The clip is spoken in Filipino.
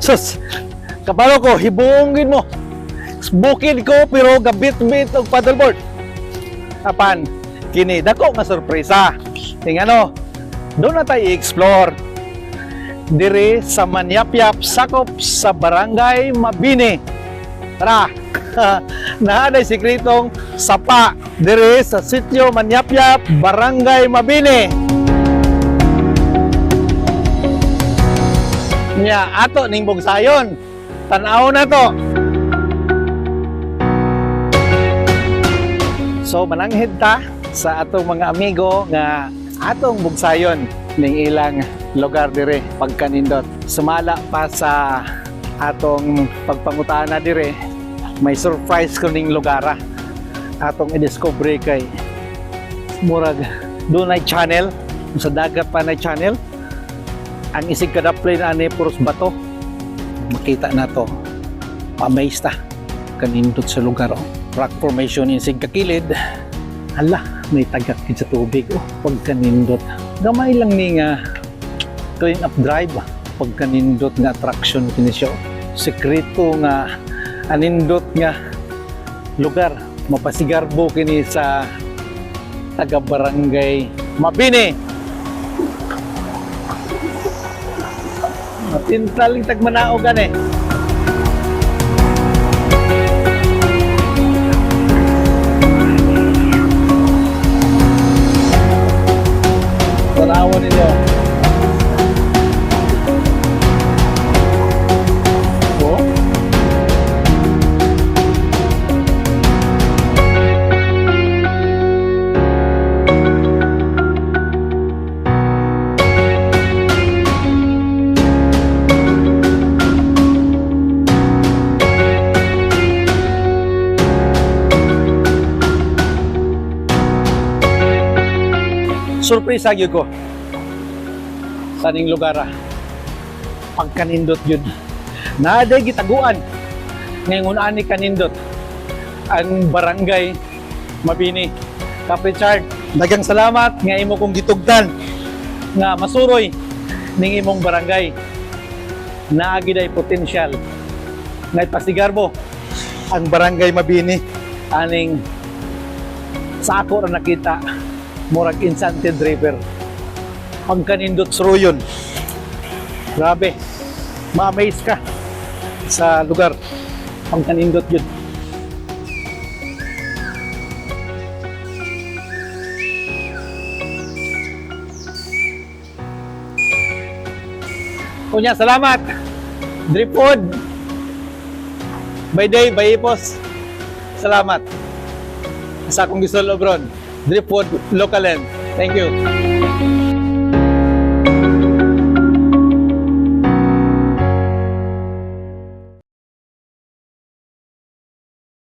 Sus, kapalo ko, hibungin mo. Bukid ko pero gabit-bit og paddleboard. Apan, kini dako nga sorpresa. Tingano, doon na tayo i-explore. Dire sa Manyapyap, sakop sa Barangay Mabini. Tara, naaday sikretong sapa dire sa sitio Manyapyap, Barangay Mabini. Nya ato ning bugsayon. Tan-aw na to. So mananghid ta sa atong mga amigo nga atong bugsayon ning ilang lugar dire pagkanindot. Sumala pa sa atong pagpangutana dire, may surprise ko ning lugara atong i-discover kay murag dunay channel sa dagat pa na channel. Ang isig kadaplay na ani puros bato. Makita na to, amazed ta kanindot sa lugar. Rock formation isig kakilid. Hala, may tagak sa tubig. Pagkanindot gamay lang ni nga clean up drive. Pagkanindot nga attraction kini siya. Sekreto nga anindot nga lugar. Mapasigarbo kini sa taga Barangay Mabini. Matintaling tagmanao gani. Tanawan ninyo. Oh. Surprise gyud ko sa ning lugar. Pagkanindot yun, naaday gitaguan ngayon ani kanindot ang Barangay Mabini. Kapit Chard, daghang salamat nga imo kong gitugtan nga masuroy ning imong barangay. Naagi day potensyal nga ipasigarbo ang Barangay Mabini aning sa ako ra nakita murag enchanted river. Pagkanindot suruyon. Grabe. Ma-amaze ka sa lugar. Pagkanindot yun. Kunya, salamat. Drip food. By day, by ipos. Salamat. Sa akong gisol obron. Drip food, local land. Thank you.